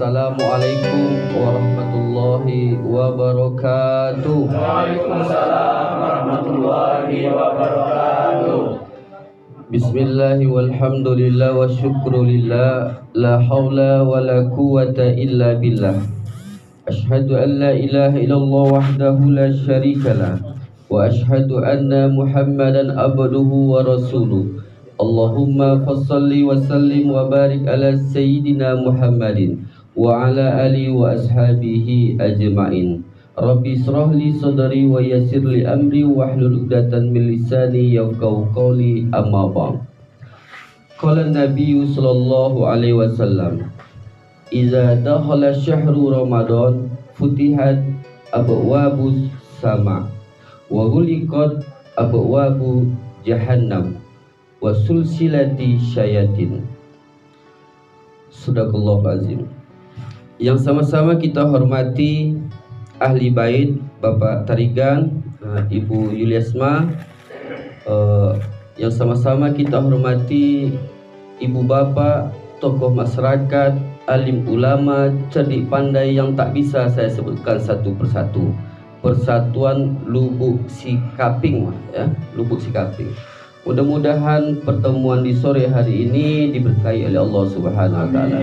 Assalamualaikum warahmatullahi wabarakatuh. Waalaikumsalam warahmatullahi wabarakatuh. Bismillahi walhamdulillah wa syukrulillah. La hawla wa la quwata illa billah. Ashhadu an la ilaha illallah wahdahu la syarikalah. Wa ashhadu anna Muhammadan abduhu wa rasuluh. Allahumma fassalli wa sallim wa barik ala Sayyidina Muhammadin wa ala alihi wa ashabihi ajma'in. Rabbi israh li sadri wa yassir li amri wa hlul 'uqdatam min lisani yafqahu qawli, amma ba'd. Qala Nabi sallallahu alaihi wasallam, "Idza dakhala syahru Ramadan futihat abwabus sama wa ghuliqat abwabu jahannam wa sulsilati syayatin." Sadaqallahul azim. Yang sama-sama kita hormati ahli bait Bapak Tarigan, Ibu Yuliasma, yang sama-sama kita hormati ibu bapak, tokoh masyarakat, alim ulama, cerdik pandai yang tak bisa saya sebutkan satu persatu. Persatuan Lubuk Sikaping, ya, Lubuk Sikaping. Mudah-mudahan pertemuan di sore hari ini diberkahi oleh Allah Subhanahu wa taala.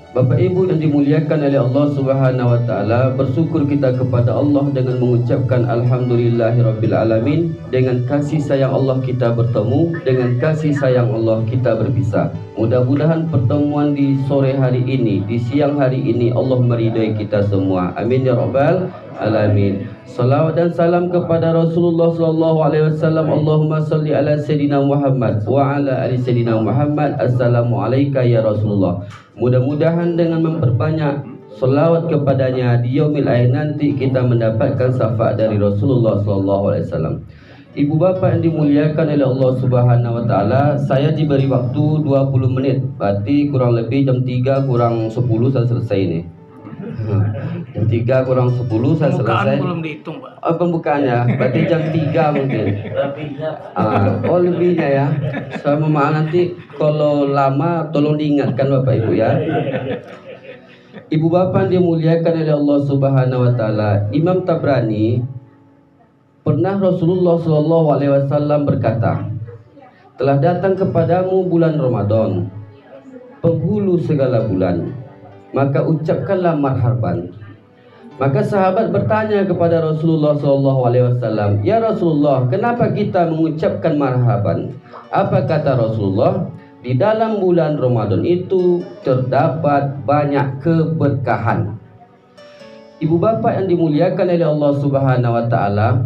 Bapak Ibu yang dimuliakan oleh Allah Subhanahu wa taala, bersyukur kita kepada Allah dengan mengucapkan alhamdulillahirabbil alamin. Dengan kasih sayang Allah kita bertemu, dengan kasih sayang Allah kita berpisah. Mudah-mudahan pertemuan di sore hari ini, di siang hari ini, Allah meridai kita semua. Amin ya rabbal alamin. Salawat dan salam kepada Rasulullah sallallahu alaihi wasallam. Allahumma salli ala Sayyidina Muhammad wa ala ali Sayyidina Muhammad. Assalamualaikum ya Rasulullah. Mudah-mudahan dengan memperbanyak salawat kepadanya di yaumil akhir nanti kita mendapatkan syafaat dari Rasulullah sallallahu alaihi wasallam. Ibu bapak yang dimuliakan oleh Allah Subhanahu wa taala, saya diberi waktu 20 menit. Berarti kurang lebih jam 3 kurang 10 saya selesai ini. Jam 3 kurang 10 saya selesai. Belum dihitung, Pak. Oh, pembukaannya berarti jam 3 mungkin. Oh, lebihnya ya. Saya mohon maaf, nanti kalau lama tolong diingatkan Bapak Ibu ya. Ibu bapak dimuliakan oleh Allah Subhanahu wa taala. Imam Tabrani, pernah Rasulullah sallallahu alaihi wasallam berkata, "Telah datang kepadamu bulan Ramadan, penghulu segala bulan, maka ucapkanlah marhaban." Maka sahabat bertanya kepada Rasulullah SAW, "Ya Rasulullah, kenapa kita mengucapkan marhaban?" Apa kata Rasulullah? Di dalam bulan Ramadan itu terdapat banyak keberkahan. Ibu bapak yang dimuliakan oleh Allah Subhanahu wa taala,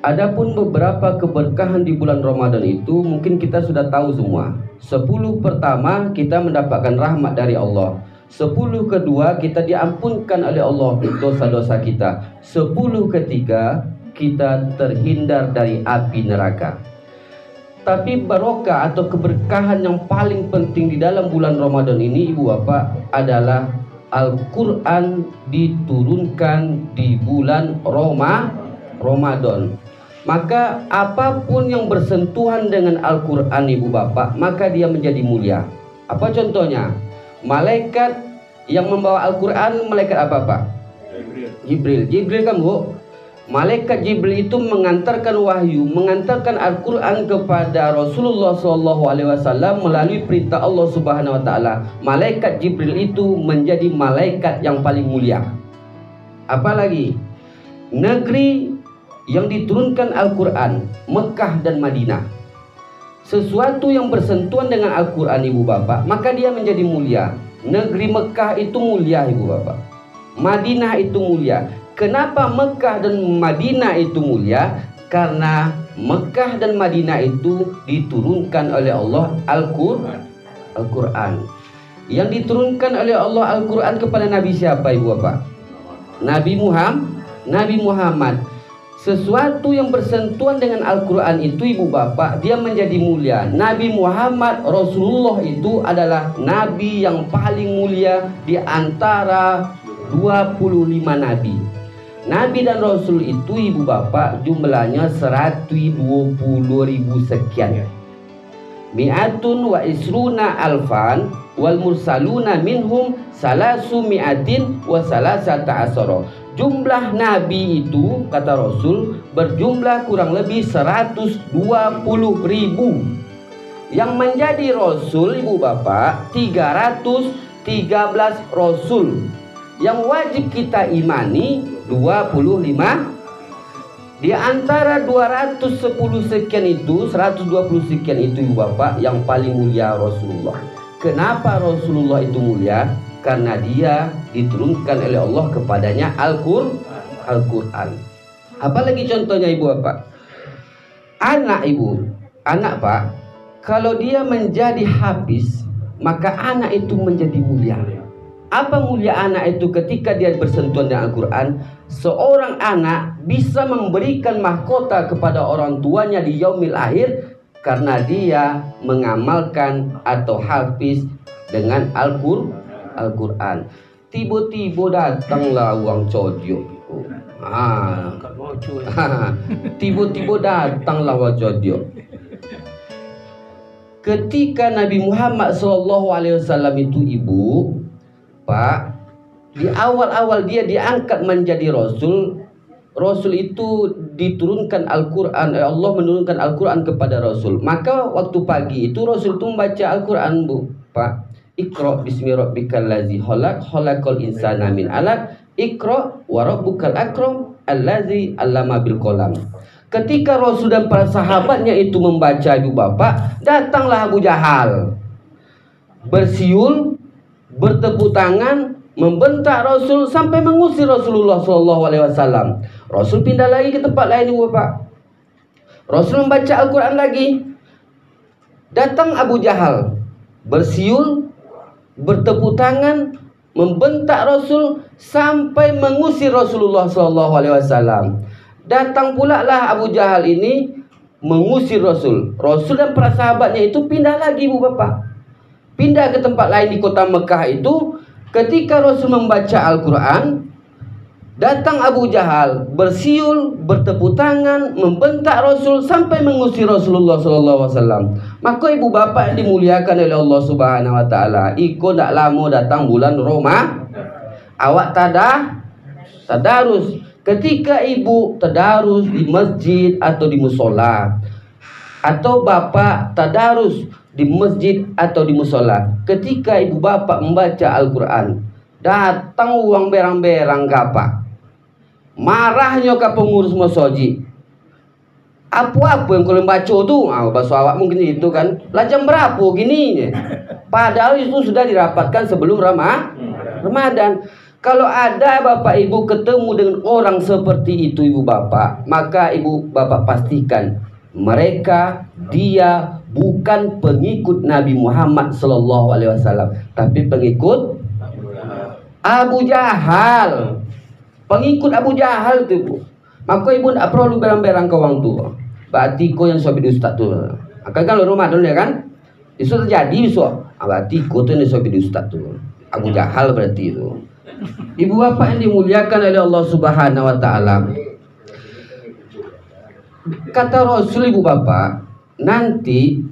adapun beberapa keberkahan di bulan Ramadan itu mungkin kita sudah tahu semua. 10 pertama kita mendapatkan rahmat dari Allah. 10 kedua kita diampunkan oleh Allah dosa-dosa kita. 10 ketiga kita terhindar dari api neraka. Tapi barokah atau keberkahan yang paling penting di dalam bulan Ramadan ini, ibu bapak, adalah Al-Quran diturunkan di bulan Ramadan. Maka apapun yang bersentuhan dengan Al-Quran, ibu bapak, maka dia menjadi mulia. Apa contohnya? Malaikat yang membawa Al-Quran, malaikat apa Pak? Jibril. Jibril kan Bu? Malaikat Jibril itu mengantarkan wahyu, mengantarkan Al-Quran kepada Rasulullah SAW melalui perintah Allah Subhanahu wa taala. Malaikat Jibril itu menjadi malaikat yang paling mulia. Apalagi negeri yang diturunkan Al-Quran, Mekah dan Madinah. Sesuatu yang bersentuhan dengan Al-Quran, ibu bapak, maka dia menjadi mulia. Negeri Mekah itu mulia, ibu bapak. Madinah itu mulia. Kenapa Mekah dan Madinah itu mulia? Karena Mekah dan Madinah itu diturunkan oleh Allah Al-Quran. Yang diturunkan oleh Allah Al-Quran kepada Nabi siapa, ibu bapak? Nabi Muhammad. Sesuatu yang bersentuhan dengan Al-Quran itu, ibu bapak, dia menjadi mulia. Nabi Muhammad Rasulullah itu adalah Nabi yang paling mulia di antara 25 Nabi. Nabi dan Rasul itu, ibu bapak, jumlahnya 120.000 sekian. mi'atun wa isruna alfan wal mursaluna minhum salasu mi'atin wa salasata asara. Jumlah nabi itu, kata Rasul, berjumlah kurang lebih 120.000. Yang menjadi Rasul, ibu bapak, 313 Rasul. Yang wajib kita imani 25. Di antara 210 sekian itu, 120 sekian itu ibu bapak, yang paling mulia Rasulullah. Kenapa Rasulullah itu mulia? Karena dia diturunkan oleh Allah kepadanya Al-Quran. Apalagi contohnya ibu bapak? Anak pak, kalau dia menjadi hafiz, maka anak itu menjadi mulia. Apa mulia anak itu ketika dia bersentuhan dengan Al-Quran? Seorang anak bisa memberikan mahkota kepada orang tuanya di yaumil akhir karena dia mengamalkan atau hafiz dengan Al-Quran. Tiba-tiba datanglah uang codyo. Tiba-tiba datanglah uang codyo. Ketika Nabi Muhammad SAW itu ibu, Pak, di awal-awal dia diangkat menjadi Rasul. Rasul itu diturunkan Al-Quran, Allah menurunkan Al-Quran kepada Rasul. Maka waktu pagi itu Rasul itu membaca Al-Quran, bu, Pak. Iqra bismi rabbikal ladzi khalaq, khalaqal insana min 'alaq, Iqra wa rabbukal akram allazi 'allama bil qalam. Ketika Rasul dan para sahabatnya itu membaca ibu bapak, datanglah Abu Jahal. Bersiul, bertepuk tangan, membentak Rasul sampai mengusir Rasulullah SAW. Rasul pindah lagi ke tempat lain ibu bapak. Rasul membaca Al-Quran lagi. Datang Abu Jahal, bersiul, bertepuk tangan, membentak Rasul sampai mengusir Rasulullah SAW. Datang pula lah Abu Jahal ini mengusir Rasul. Rasul dan para sahabatnya itu pindah lagi ibu bapak. Pindah ke tempat lain di kota Mekah itu. Ketika Rasul membaca Al-Quran, datang Abu Jahal, bersiul, bertepuk tangan, membentak Rasul sampai mengusir Rasulullah SAW. Maka ibu bapak yang dimuliakan oleh Allah Subhanahu Wa Taala, iko tak lama datang bulan Roma, awak tadarus. Ketika ibu tadarus di masjid atau di musola, atau bapak tadarus di masjid atau di musola, ketika ibu bapak membaca Al-Quran, datang uang berang-berang gapa, marahnya ke pengurus masjid. Apa yang kalian baca tuh? Bahasa awak mungkin itu kan. Lah jam berapa gini? Padahal itu sudah dirapatkan sebelum Ramadan. Kalau ada bapak ibu ketemu dengan orang seperti itu ibu bapak, maka ibu bapak pastikan dia bukan pengikut Nabi Muhammad SAW, tapi pengikut Abu Jahal. Pengikut Abu Jahal itu ibu. Maka ibu tidak perlu berang-berang ke orang tua. Berarti kau yang sobi ustaz tu. Akan kalau Ramadan ya kan? Itu terjadi besok. Berarti kau tu yang sobi ustaz tu. Abu Jahal berarti itu. Ibu bapak yang dimuliakan oleh Allah Subhanahu Wa Taala. Kata Rasul ibu bapak, nanti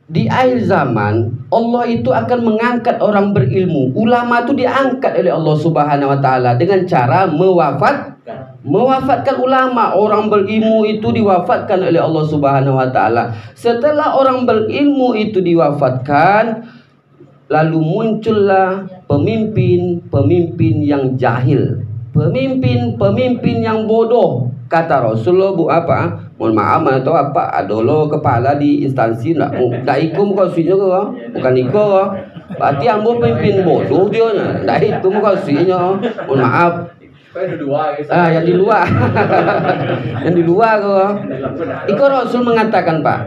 di akhir zaman Allah itu akan mengangkat orang berilmu. Ulama itu diangkat oleh Allah Subhanahu Wa Taala dengan cara mewafatkan ulama. Orang berilmu itu diwafatkan oleh Allah Subhanahu Wa Taala. Setelah orang berilmu itu diwafatkan, lalu muncullah pemimpin yang jahil, pemimpin yang bodoh. Kata Rasulullah, bu apa? Mohon maaf, atau apa? Adolo kepala di instansi ndak ikum kau suinya ke? Bukan iko. Berarti ambo pemimpin bodoh dia nya. Ndak itu kau suinya. Mohon maaf. Yang di luar. Yang di luar kau. Iko Rasul mengatakan, Pak,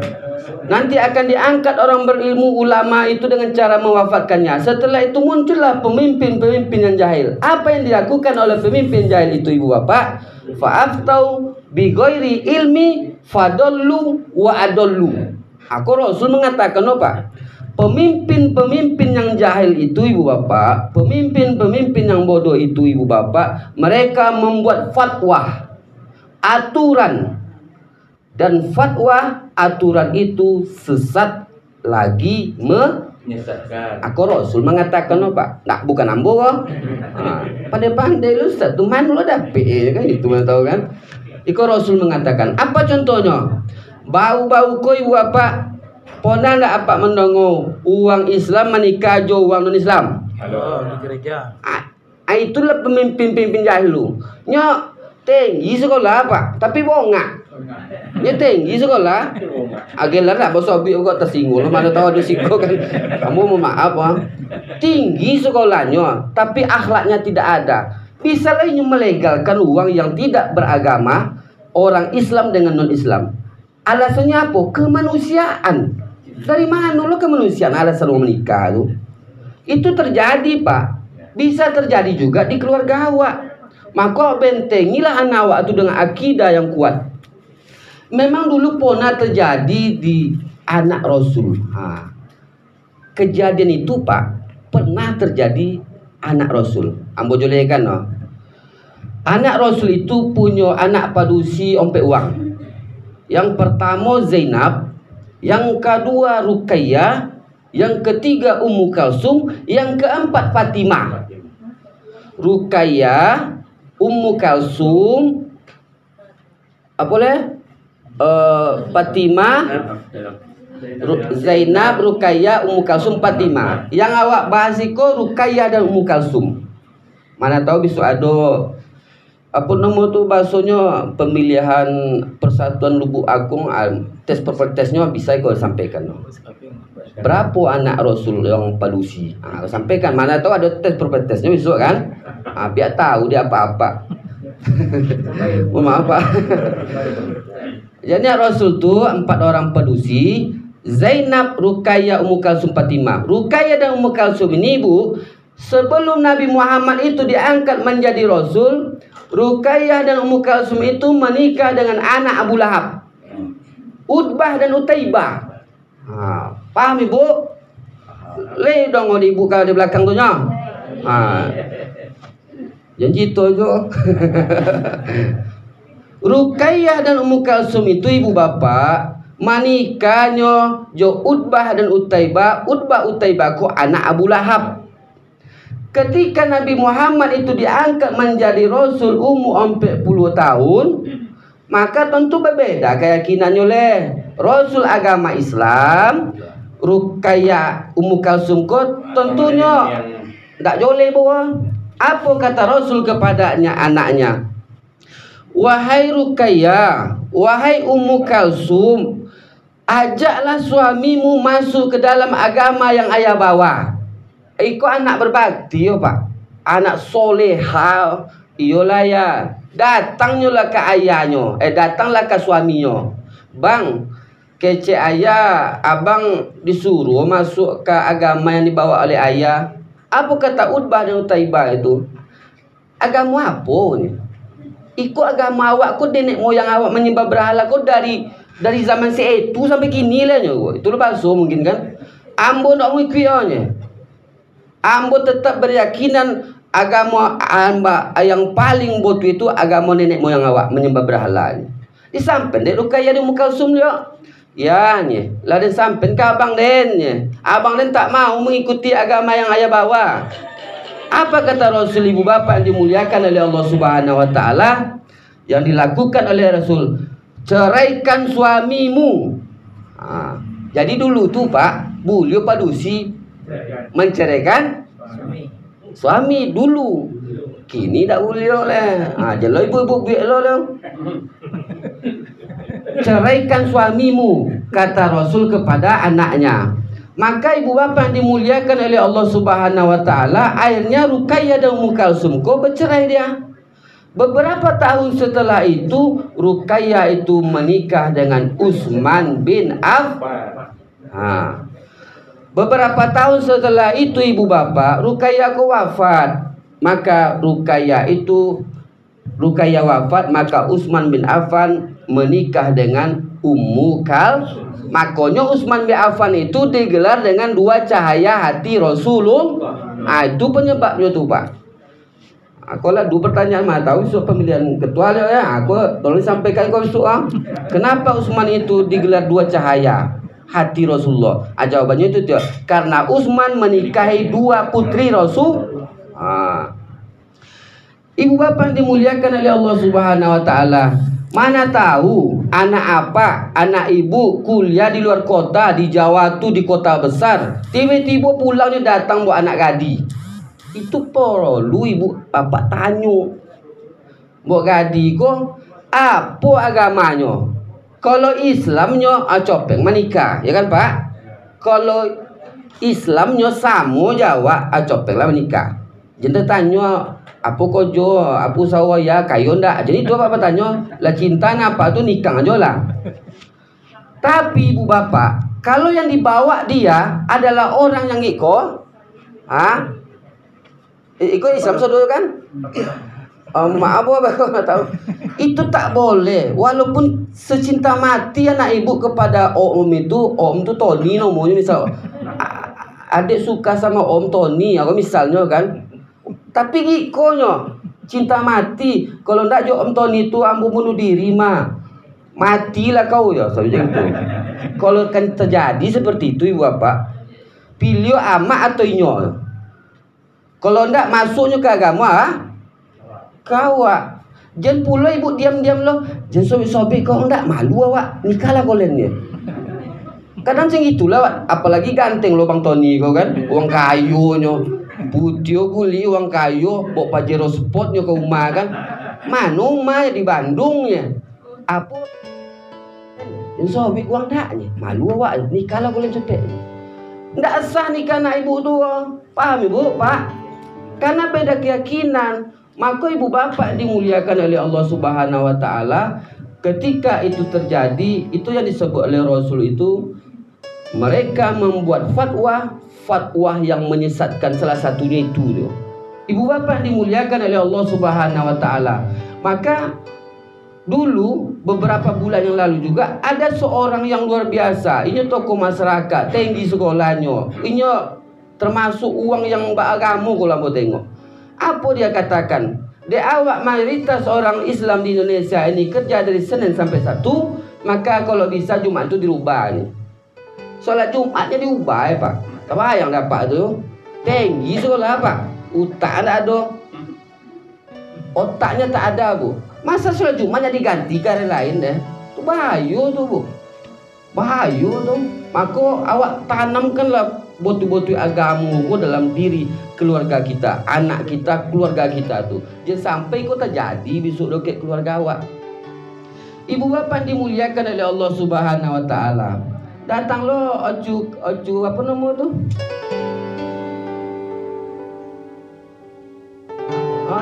nanti akan diangkat orang berilmu, ulama itu dengan cara mewafatkannya. Setelah itu muncullah pemimpin yang jahil. Apa yang dilakukan oleh pemimpin jahil itu ibu bapak? Fa'aftau bi ghairi ilmi fadallu wa adallu. Aku Rasul mengatakan apa? Pemimpin yang jahil itu ibu bapak, pemimpin yang bodoh itu ibu bapak, mereka membuat fatwa, aturan, dan fatwa aturan itu sesat lagi Menyesatkan. Aku Rasul mengatakan apa? Nak bukan ambo kok. Pandai-pandai lu Ustaz, tu mana lu dapet kan itu mana tahu kan? Iko Rasul mengatakan, apa contohnya? Bau-bau koi ibu apa? Pernah ndak apa mendongo uang Islam menikah jo uang non Islam? Halo di gereja. Itulah pemimpin-pemimpin dahulu. Nyo tinggi sekolah apa? Tapi bongak. Nyo tinggi sekolah. Agelar nak bosobi kok tersinggung. Mana tahu ada singgung kan. Kamu mau maaf ah. Tinggi sekolahnya, tapi akhlaknya tidak ada. Bisa lagi melegalkan uang yang tidak beragama orang Islam dengan non Islam. Alasannya apa? Kemanusiaan. Dari mana lo kemanusiaan alasan lo menikah lo? Itu terjadi Pak. Bisa terjadi juga di keluarga awak. Maka bentengilah anak awak itu dengan akidah yang kuat. Memang dulu pernah terjadi di anak Rasul. Kejadian itu Pak pernah terjadi anak Rasul. Ambo jolekan no. Anak Rasul itu punya anak padusi ompek uang. Yang pertama Zainab, yang kedua Ruqayyah, yang ketiga Ummu Kalsum, yang keempat Fatimah. Ruqayyah, Ummu Kalsum, apa le? Fatimah, Zainab, Ruqayyah, Ummu Kalsum, Fatimah. Yang awak bahas itu Ruqayyah dan Ummu Kalsum. Mana tahu bisa ada apa nama tu bahasanya pemilihan Persatuan Lubuk Agung, tes tesnya bisa kau sampaikan. Berapa anak Rasul yang padusi? Sampaikan. Mana tahu ada tes tesnya besok kan? Biar tahu dia apa-apa. Maaf Pak. Jadi Rasul tu 4 orang padusi, Zainab, Ruqayyah, Ummu Kalsum, Fatimah. Ruqayyah dan Ummu Kalsum ini Bu, sebelum Nabi Muhammad itu diangkat menjadi Rasul, Ruqayyah dan Ummu Kalsum itu menikah dengan anak Abu Lahab, Utbah dan Utaibah. Paham Ibu? Le dong dibuka di belakang tu nya. Janji itu aja. Ruqayyah dan Ummu Kalsum itu ibu bapak menikahnya jo Utbah dan Utaibah. Utbah Utaibah ko anak Abu Lahab. Ketika Nabi Muhammad itu diangkat menjadi Rasul umur 40 tahun, maka tentu berbeda keyakinannya leh. Rasul agama Islam, Ruqayyah Ummu Kalsum ko tentunya tak boleh bawa. Apa kata Rasul kepadanya anaknya? Wahai Ruqayyah, wahai Ummu Kalsum, ajaklah suamimu masuk ke dalam agama yang ayah bawa. Iko anak berbakti yo Pak, anak soleha, iyolah ya. Datangnya lah ke ayahnya, datanglah ke suaminya. Bang, kece ayah, abang disuruh masuk ke agama yang dibawa oleh ayah. Apa kata Utbah dan Utaibah itu? Agama apa ni? Ikut agama awak ko, nenek moyang awak menyembah berhala ko dari zaman itu sampai kini lah nyo. Itu bahasa mungkin kan. Ambo nak mengikuinya. Ambo tetap beryakinan agama amba yang paling botu itu agama nenek moyang awak menyembah berhala. Disampen dek Ruqayyah di Ummu Kalsum dia. Ya ni, lah dia sampen ke abang den ni. Abang den tak mau mengikuti agama yang ayah bawa. Apa kata Rasul ibu bapak yang dimuliakan oleh Allah Subhanahu wa taala? Yang dilakukan oleh Rasul, ceraikan suamimu. Jadi dulu tuh Pak, beliau padusi menceraikan suami dulu. Kini tak boleh lah. Jelah ibu-ibu biar lah. Ceraikan suamimu, kata Rasul kepada anaknya. Maka ibu bapa yang dimuliakan oleh Allah Subhanahu wa taala, akhirnya Ruqayyah dan Ummu Kalsum ko bercerai dia. Beberapa tahun setelah itu Ruqayyah itu menikah dengan Utsman bin Affan. Beberapa tahun setelah itu ibu bapak Ruqayyah ko wafat. Maka Ruqayyah wafat, maka Utsman bin Affan menikah dengan Ummu Kalsum. Makanya Utsman bin Affan itu digelar dengan 2 cahaya hati Rasulullah. Itu penyebabnya tuh Pak. Aku lah 2 pertanyaan mah tahu soal pemilihan ketua ya. Aku tolong sampaikan kau soal. Kenapa Utsman itu digelar 2 cahaya hati Rasulullah? Jawabannya itu dia, karena Utsman menikahi 2 putri Rasul. Ibu bapak dimuliakan oleh Allah Subhanahu wa taala. Mana tahu anak apa, anak ibu kuliah di luar kota, di Jawa tuh, di kota besar, tiba-tiba pulangnya datang buat anak gadi. Itu perlu ibu bapak tanya. Buat gadi kok apa agamanya? Kalau Islamnya copeng menikah, ya kan Pak? Kalau Islamnya sama Jawa copeng lah menikah. Jadi tanya apa kojo, apa sawaya kayo ndak? Jadi itu apa tanya? Lah cinta apa tuh nikah aja lah. Tapi ibu bapak, kalau yang dibawa dia adalah orang yang iko, iko Islam saudara kan? Maaf aku nggak tahu. Itu tak boleh. Walaupun secinta mati anak ibu kepada om itu Tony namanya misal. Adik suka sama Om Tony, aku misalnya kan. Tapi ikonya cinta mati. Kalau ndak jo Om Tony itu ambu bunuh diri mah. Matilah kau ya, saja itu. Kalau kan terjadi seperti itu ibu bapak, pilih ama atau inyo. Kalau ndak masuknya ke agama, kau jangan pula ibu diam-diam loh. Jangan sobek-sobek kau ndak malu awak. Nikahlah kolennya. Kadang macam itulah, apalagi ganteng lo Bang Tony kau kan, uang kayunya. Putio guli uang kayu, bawa pajero spotnya ke rumah kan. Mana rumah di Bandung ya? Apa? Yang sobek uang daknya, malu awak. Nikahlah kolen cepet. Ndak sah nikah anak ibu tu, paham ibu pak? Karena beda keyakinan. Maka ibu bapak dimuliakan oleh Allah Subhanahu wa taala. Ketika itu terjadi, itu yang disebut oleh Rasul itu, mereka membuat fatwa yang menyesatkan, salah satunya itu. Ibu bapak dimuliakan oleh Allah Subhanahu wa taala. Maka dulu beberapa bulan yang lalu juga ada seorang yang luar biasa. Ini tokoh masyarakat, tinggi sekolahnya. Ini termasuk uang yang beragama kalau mau tengok. Apa dia katakan? Di awak mayoritas orang Islam di Indonesia ini kerja dari Senin sampai Sabtu, maka kalau bisa Jumat itu dirubah nih. Sholat Jumatnya diubah ya Pak. Kebayang dapat tuh. Tinggi sekolah Pak. Utak tak ada. Otaknya tak ada Bu. Masa sholat Jumatnya diganti ke hari lain deh. Itu bahaya tuh Bu. Bahaya tuh. Maka awak tanamkanlah botu-botu agama dalam diri keluarga kita, anak kita, keluarga kita tuh. Jangan sampai kau terjadi besok dokek keluarga awak. Ibu bapak dimuliakan oleh Allah Subhanahu wa taala. Datang lo ocu apa nama tuh?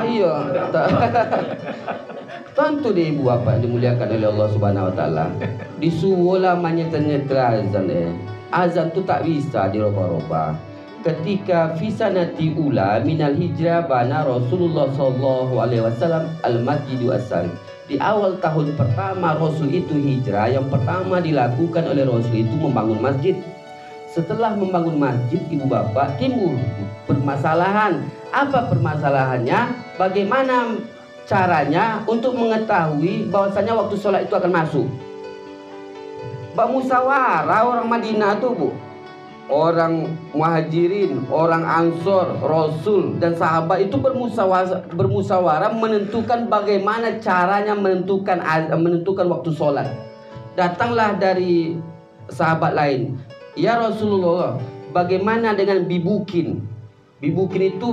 Iya, tentu deh ibu bapak dimuliakan oleh Allah Subhanahu wa taala. Disuruhlah menyetera azan Azan tu tak bisa diroba-roba. Ketika fisanati ula minal hijrah bana Rasulullah sallallahu alaihi wasallam al-masjidu as-salim. Di awal tahun pertama Rasul itu hijrah, yang pertama dilakukan oleh Rasul itu membangun masjid. Setelah membangun masjid ibu bapak timbul permasalahan. Apa permasalahannya? Bagaimana caranya untuk mengetahui bahwasanya waktu sholat itu akan masuk? Musyawarah orang Madinah tuh Bu, orang Muhajirin, orang Ansor, Rasul dan sahabat itu bermusyawarah menentukan bagaimana caranya menentukan waktu sholat. Datanglah dari sahabat lain, ya Rasulullah, bagaimana dengan bibukin? Bibukin itu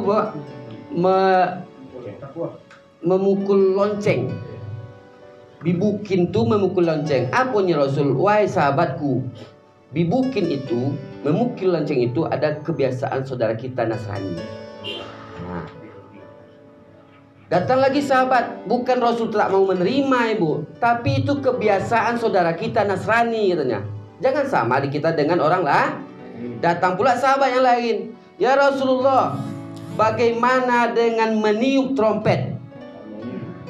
memukul lonceng. Bibukin itu memukul lonceng. Apanya Rasul? Wahai sahabatku, bibukin itu, memukul lonceng itu ada kebiasaan saudara kita Nasrani. Nah. Datang lagi sahabat, bukan Rasul tak mau menerima ibu, tapi itu kebiasaan saudara kita Nasrani katanya. Jangan sama di kita dengan orang lah. Datang pula sahabat yang lain, ya Rasulullah, bagaimana dengan meniup trompet?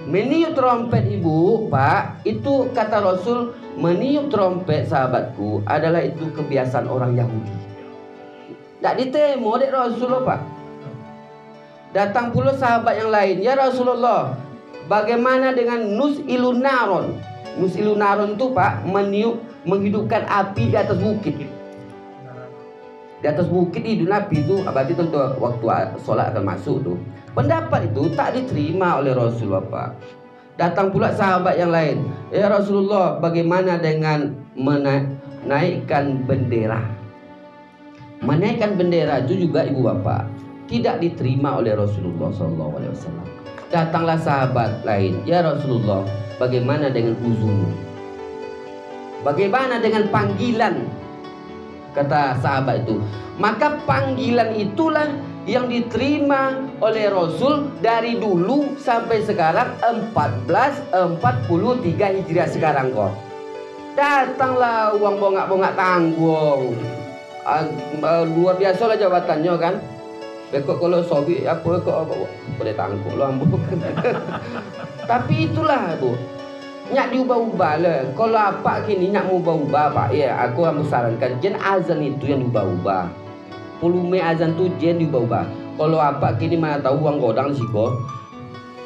Meniup trompet ibu, Pak, itu kata Rasul, meniup trompet sahabatku adalah itu kebiasaan orang Yahudi. Tak ditemo dek Rasulullah Pak. Datang pula sahabat yang lain, ya Rasulullah, bagaimana dengan nus ilun naron? Nusilunaron itu Pak menghidupkan api di atas bukit. Di atas bukit hidup Nabi itu, berarti tentu waktu sholat akan masuk tuh. Pendapat itu tak diterima oleh Rasulullah Pak. Datang pula sahabat yang lain, ya Rasulullah, bagaimana dengan menaikkan bendera? Menaikkan bendera itu juga ibu bapak tidak diterima oleh Rasulullah SAW. Datanglah sahabat lain, ya Rasulullah, bagaimana dengan uzun? Bagaimana dengan panggilan? Kata sahabat itu, maka panggilan itulah yang diterima oleh Rasul dari dulu sampai sekarang 1443 Hijriah sekarang kok. Datanglah uang bongak-bongak tanggung. Luar biasa lah jabatannya kan. Bekok kalau sobi apa kok boleh tanggung lo ambo. Tapi itulah Bu. Nyak diubah-ubah lah. Kalau apa kini nyak mau ubah-ubah Pak, ya aku harus sarankan jen azan itu yang diubah-ubah. Volume azan tu jen diubah-ubah. Kalau apa kini mana tahu uang godang sih kok.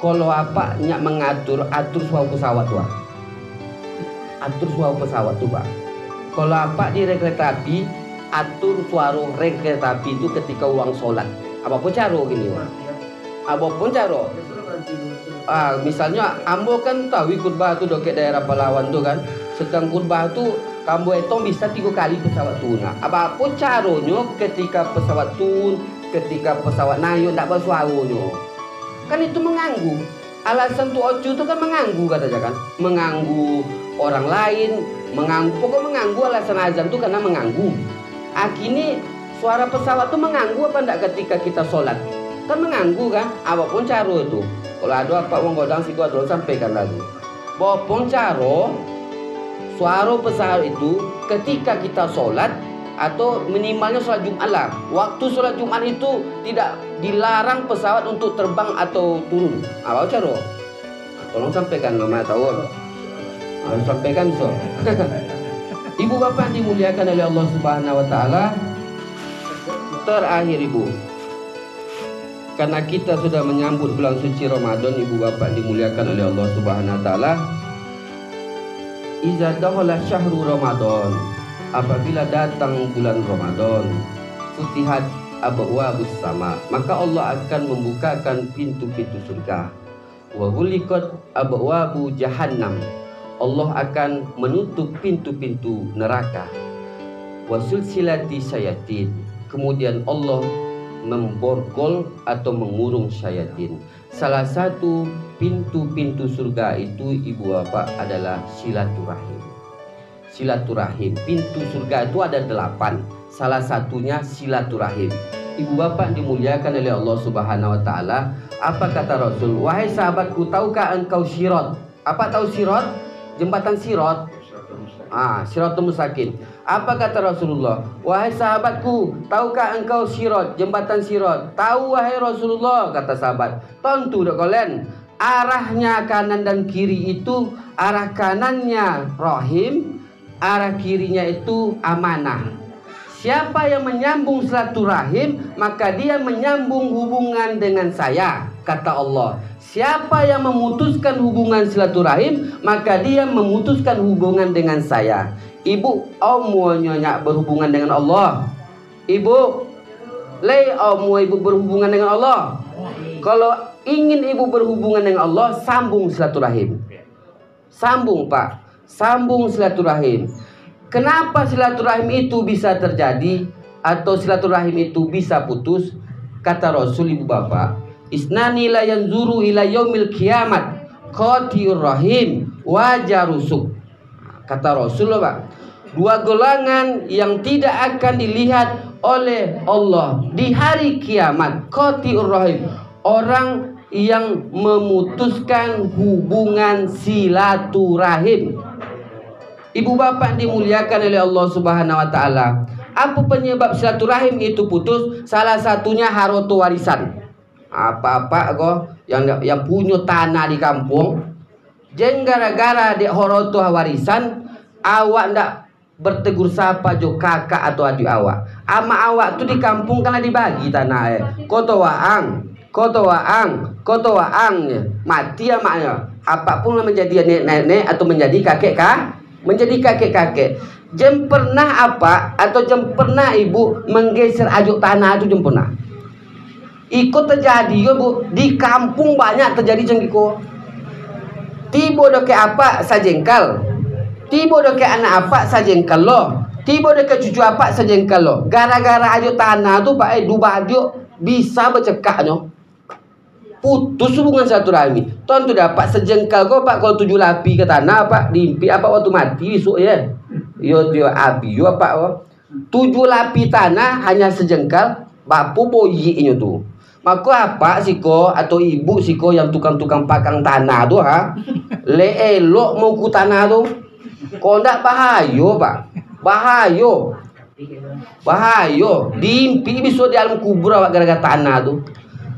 Kalau apa nyak mengatur atur suara pesawat tuh. Atur suara pesawat tuh Pak. Kalau apa di rel kereta api atur suara rel kereta api itu ketika uang sholat. Apapun caro gini Pak. Apapun caro. Misalnya ambo kan tahu khutbah tu doket daerah Palawan tu kan. Sedang khutbah tu kambo itu bisa 3 kali pesawat tuna. Apapun caronyo ketika pesawat tun, ketika pesawat naik tak bersuaranya. Kan itu mengganggu. Alasan tu ocu tu kan mengganggu katanya kan. Mengganggu orang lain, pokoknya mengganggu alasan azan tu karena mengganggu. Akhirnya suara pesawat tu mengganggu apa enggak ketika kita sholat? Kan mengganggu kan? Apapun caro itu. Kalau ada apa uang godang sih gua terus sampaikan lagi. Apapun caro suara pesawat itu ketika kita sholat atau minimalnya sholat Jumat lah. Waktu sholat Jumat itu tidak dilarang pesawat untuk terbang atau turun. Apa caro? Tolong sampaikan Mama tahu. Harus sampaikan so. Ibu bapak dimuliakan oleh Allah Subhanahu wa taala. Terakhir Ibu, karena kita sudah menyambut bulan suci Ramadan, ibu bapak dimuliakan oleh Allah Subhanahu wa taala. Iza dakhala syahrul Ramadan, apabila datang bulan Ramadan, futihat abwaabus sama, maka Allah akan membukakan pintu-pintu surga. Wa ghuliqat abwaabu jahannam, Allah akan menutup pintu-pintu neraka. Wa sulsilati syayatin, kemudian Allah memborgol atau mengurung syayatin. Salah satu pintu-pintu surga itu ibu bapak adalah silaturahim. Silaturahim, pintu surga itu ada 8. Salah satunya silaturahim. Ibu bapak dimuliakan oleh Allah Subhanahu wa taala. Apa kata Rasul? Wahai sahabatku, tahukah engkau sirat? Apa tahu sirat? Jembatan sirat. Siratul mustaqim. Apa kata Rasulullah? Wahai sahabatku, tahukah engkau sirat, jembatan sirat? Tahu wahai Rasulullah, kata sahabat. Tentu dak kalian. Arahnya kanan dan kiri itu, arah kanannya rahim, arah kirinya itu amanah. Siapa yang menyambung silaturahim, maka dia menyambung hubungan dengan saya, kata Allah. Siapa yang memutuskan hubungan silaturahim, maka dia memutuskan hubungan dengan saya. Ibu, nyonya berhubungan dengan Allah. Ibu, ibu berhubungan dengan Allah. Kalau ingin ibu berhubungan dengan Allah, sambung silaturahim. Sambung Pak, sambung silaturahim. Kenapa silaturahim itu bisa terjadi atau silaturahim itu bisa putus? Kata Rasul ibu bapak, isnani la yanzuru ila yaumil kiamat qati'ur rahim wa jarusuk. Kata Rasulullah Pak, 2 golongan yang tidak akan dilihat oleh Allah di hari kiamat, qati'ur rahim, orang yang memutuskan hubungan silaturahim. Ibu bapak dimuliakan oleh Allah Subhanahu wa taala. Apa penyebab silaturahim itu putus? Salah satunya harta warisan. Apa-apa kok yang punya tanah di kampung, jeng gara-gara di harta warisan, awak ndak bertegur sapa jo kakak atau adik awak. Ama awak tu di kampung karena dibagi tanah koto waang, mati amaknya. apapun menjadi nenek-nenek atau menjadi kakek-kakek. Jem pernah apa atau jem pernah ibu menggeser ajuk tanah itu jem pernah. Ikut terjadi ya bu, di kampung banyak terjadi cengkiko. Tiba doke apa sajengkal, tiba doke anak apa sajengkal lo, tiba doke cucu apa sajengkal lo. Gara-gara ajuk tanah tu pak dubadiok bisa bercekaknya. Putus hubungan silaturahmi. Tuan tu dapat sejengkal kau pak kalau 7 lapi ke tanah pak dimpi apa waktu mati besok ya. Yo api yo apa 7 lapi tanah hanya sejengkal bapu boyinya tu. Maka apa siko atau ibu siko yang tukang-tukang pakang tanah tu ha. Le elok mau ku tanah tu. Kau ndak bahayo pak. Bahayo. Dimpi besok di alam kubur awak gara-gara tanah tu.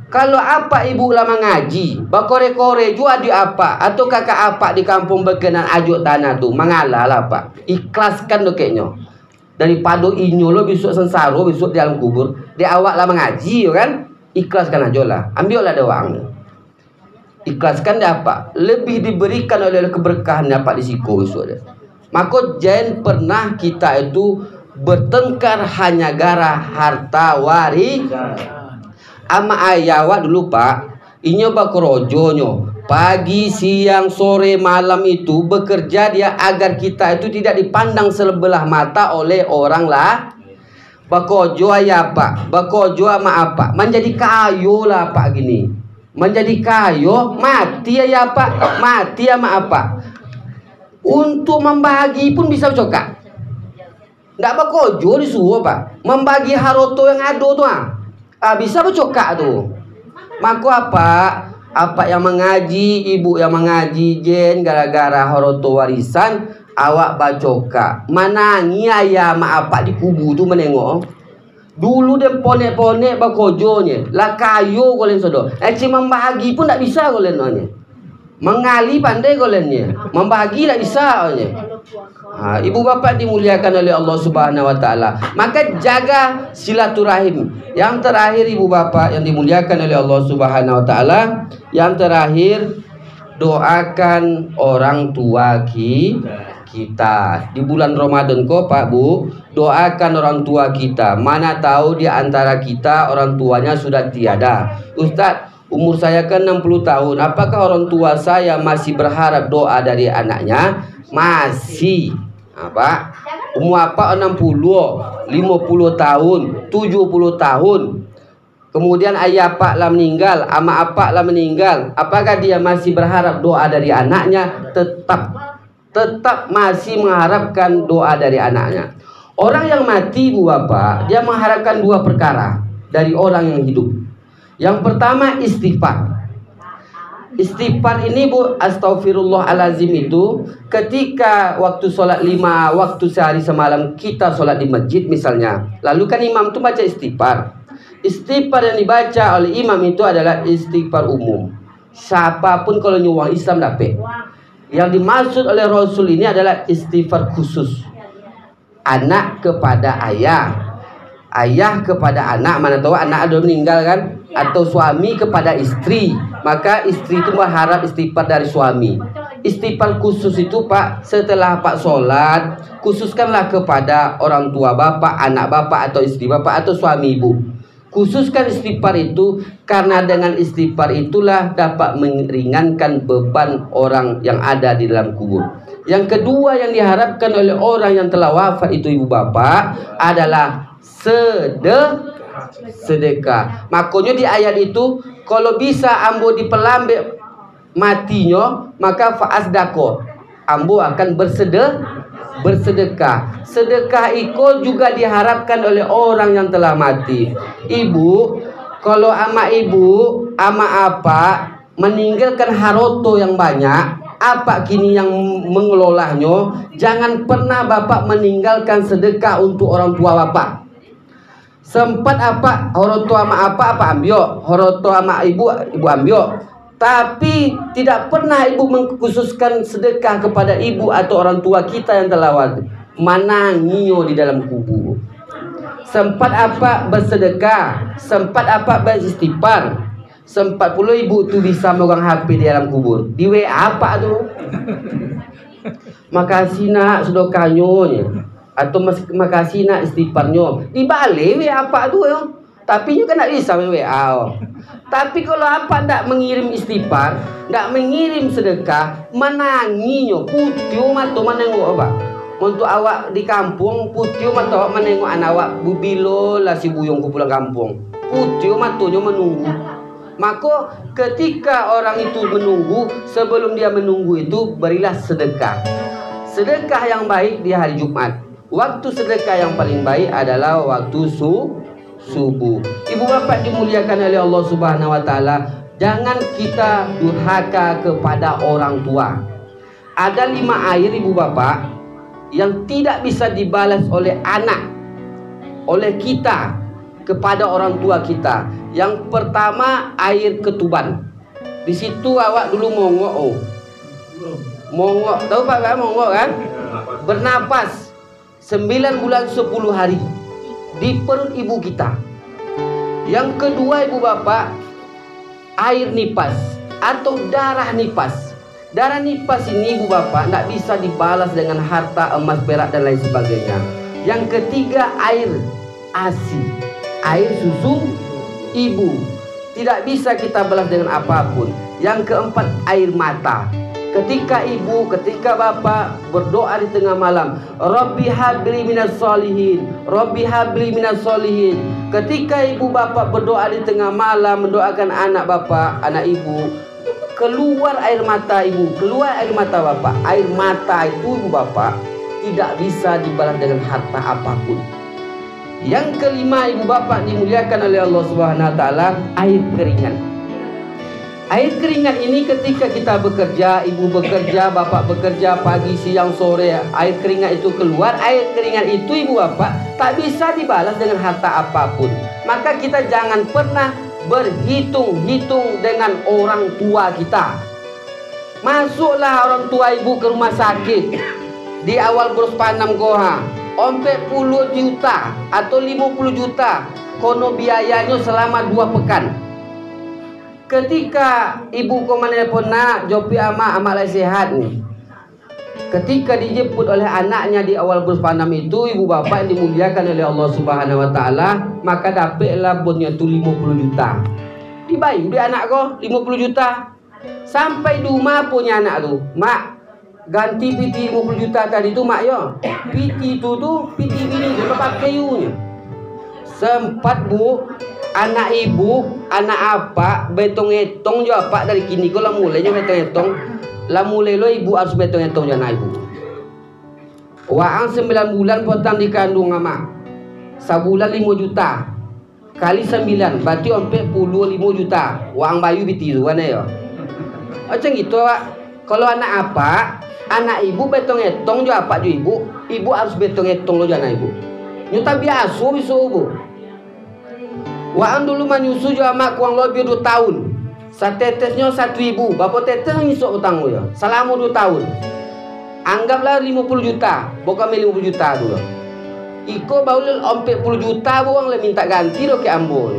Kalau apa ibu lama ngaji, bakore-kore jua di apa atau kakak apa di kampung berkenan ajuk tanah tu, mengalah lah pak. Ikhlaskan do kayaknya. Daripada inyo lo besok sensaro besok di alam kubur, di awak lama ngaji kan? Ikhlaskan aja lah. Ambil lah doang. Ikhlaskan dia apa? Lebih diberikan oleh keberkahan apa di siku besok dia. Maka jangan pernah kita itu bertengkar hanya gara harta warisan. Ama ayawa dulu pak, inyo bakrojonyo pagi, siang, sore, malam itu bekerja dia agar kita itu tidak dipandang sebelah mata oleh orang lah. Bakojo ayah pak, bakojo ama apa? Menjadi kayo lah pak gini, menjadi kayo mati ya pak, mati ama apa? Untuk membagi pun bisa cokak. Ndak bakojo disuruh pak, membagi haroto yang ada tuh bisa bercokak tu. Maka apa yang mengaji, ibu yang mengaji jen gara-gara haroto warisan awak bacokak. Manangi ayah mak apa di kubu tu menengok. Dulu dia ponek-ponek bakojonya. Lah kayo kolen sodo. Cuma membagi pun tak bisa kolen nanya. Mengali pandai kolennya. Membagi tak bisa kolennya. Ibu bapak dimuliakan oleh Allah Subhanahu wa taala. Maka jaga silaturahim. Yang terakhir ibu bapak yang dimuliakan oleh Allah Subhanahu wa taala, yang terakhir doakan orang tua kita. Di bulan Ramadan kok Pak Bu, doakan orang tua kita. Mana tahu di antara kita orang tuanya sudah tiada. Ustadz, umur saya kan 60 tahun. Apakah orang tua saya masih berharap doa dari anaknya? Masih. Apa? Umur apa 60, 50 tahun, 70 tahun. Kemudian ayah pak lah meninggal, ama apa lah meninggal. Apakah dia masih berharap doa dari anaknya? Tetap masih mengharapkan doa dari anaknya. Orang yang mati bu bapak, dia mengharapkan 2 perkara dari orang yang hidup. Yang pertama istighfar. Istighfar ini bu, astagfirullahalazim itu ketika waktu sholat 5 waktu sehari semalam kita sholat di masjid misalnya, lalu kan imam itu baca istighfar. Istighfar yang dibaca oleh imam itu adalah istighfar umum. Siapapun kalau nyuwang Islam dapat. Yang dimaksud oleh Rasul ini adalah istighfar khusus. Anak kepada ayah, ayah kepada anak, mana tahu anak ada meninggal kan, atau suami kepada istri, maka istri itu berharap istighfar dari suami. Istighfar khusus itu pak, setelah pak sholat, khususkanlah kepada orang tua bapak, anak bapak atau istri bapak atau suami ibu. Khususkan istighfar itu karena dengan istighfar itulah dapat meringankan beban orang yang ada di dalam kubur. Yang kedua yang diharapkan oleh orang yang telah wafat itu ibu bapak adalah sedekah. Makanya di ayat itu kalau bisa ambo diperlambat matinya, maka fa'asdaqo, ambo akan bersedekah. Sedekah itu juga diharapkan oleh orang yang telah mati. Ibu, kalau ama ibu, ama apa meninggalkan haroto yang banyak, apa kini yang mengelolanya, jangan pernah bapak meninggalkan sedekah untuk orang tua bapak. Sempat apa horoto ama apa ambil, horoto ama ibu ambil. Tapi tidak pernah ibu mengkhususkan sedekah kepada ibu atau orang tua kita yang telah wafat. Manangio di dalam kubur. Sempat apa bersedekah, sempat apa beristighfar. Sempat pula ibu tu bisa megang HP di dalam kubur. Di WA apa tu? Makasih nak sedekahnya. Atau makasih nak istighfarnya. Di balik WA apa tu ya? Tapi you kan tak bisa main WA. Tapi kalau apa tak mengirim istighfar, tak mengirim sedekah, menanginya putih mata menengok apa? Untuk awak di kampung putih mata awak menengok anak awak bubilo lah si buyung ku pulang kampung. Putih matanya menunggu. Maka ketika orang itu menunggu, sebelum dia menunggu itu berilah sedekah. Sedekah yang baik di hari Jumat. Waktu sedekah yang paling baik adalah waktu subuh. Ibu bapak dimuliakan oleh Allah Subhanahu wa taala, jangan kita durhaka kepada orang tua. Ada 5 air ibu bapak yang tidak bisa dibalas oleh anak, oleh kita kepada orang tua kita. Yang pertama air ketuban. Di situ awak dulu mongok. Mongok, tahu Pak mongok kan? Bernapas 9 bulan 10 hari di perut ibu kita. Yang kedua ibu bapak, air nipas atau darah nipas. Darah nipas ini ibu bapak tidak bisa dibalas dengan harta, emas, perak dan lain sebagainya. Yang ketiga air ASI, air susu ibu, tidak bisa kita balas dengan apapun. Yang keempat air mata. Ketika ibu, ketika bapak berdoa di tengah malam, Rabbi habli minas solihin, Rabbi habli minas solihin. Ketika ibu bapak berdoa di tengah malam mendoakan anak bapak, anak ibu, keluar air mata ibu, keluar air mata bapak. Air mata itu ibu bapak tidak bisa dibalas dengan harta apapun. Yang kelima ibu bapak dimuliakan oleh Allah Subhanahu wa taala, air keringat. Air keringat ini ketika kita bekerja, ibu bekerja, bapak bekerja pagi, siang, sore, air keringat itu keluar. Air keringat itu ibu bapak tak bisa dibalas dengan harta apapun. Maka kita jangan pernah berhitung-hitung dengan orang tua kita. Masuklah orang tua ibu ke rumah sakit di awal bersepanam goha, 40 juta atau 50 juta kono biayanya selama 2 pekan. Ketika ibu kau menelpon nak jopi amak lagi sehat nih. Ketika dijemput oleh anaknya di awal bersepanam itu, ibu bapak yang dimuliakan oleh Allah Subhanahu wa taala, maka dapatlah bonnya tu 50 juta. Dibayar di anak kau 50 juta. Sampai di rumah punya anak tu, mak ganti piti 50 juta tadi tu mak yo. Piti tu piti bini tu pakai kayunya. Sempat bu, anak ibu, anak apa betong-etong jo apa dari kini kau lah mulainya betong-etong. Lah mulai lo ibu harus betong-etong jo anak ibu. Waang 9 bulan potang dikandung ama. Sebulan 5 juta. Kali 9 berarti 45 juta. Waang bayu biti tu kan ya. Macam gitu Pak. Kalau anak apa, anak ibu betong-etong jo apa jo ibu, ibu harus betong-etong lo jo anak ibu. Nyuta biasa bisu bu. Waan dulu menyusu jo amak kurang lebih 2 tahun. Satetesnya 1.000. Bapak tetes nyusuk utang lo ya. Selama 2 tahun. Anggaplah 50 juta. Bukan 50 juta dulu. Iko baulil 40 juta buang le minta ganti do ke ambo.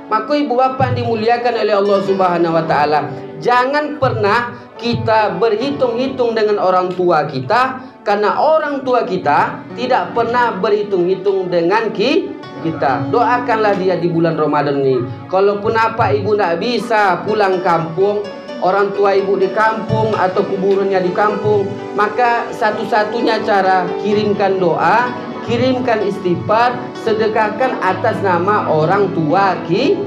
Maka ibu bapak dimuliakan oleh Allah Subhanahu wa taala, jangan pernah kita berhitung-hitung dengan orang tua kita, karena orang tua kita tidak pernah berhitung-hitung dengan kita. Doakanlah dia di bulan Ramadan ini. Kalaupun apa ibu tidak bisa pulang kampung, orang tua ibu di kampung atau kuburannya di kampung, maka satu-satunya cara kirimkan doa, kirimkan istighfar, sedekahkan atas nama orang tua kita.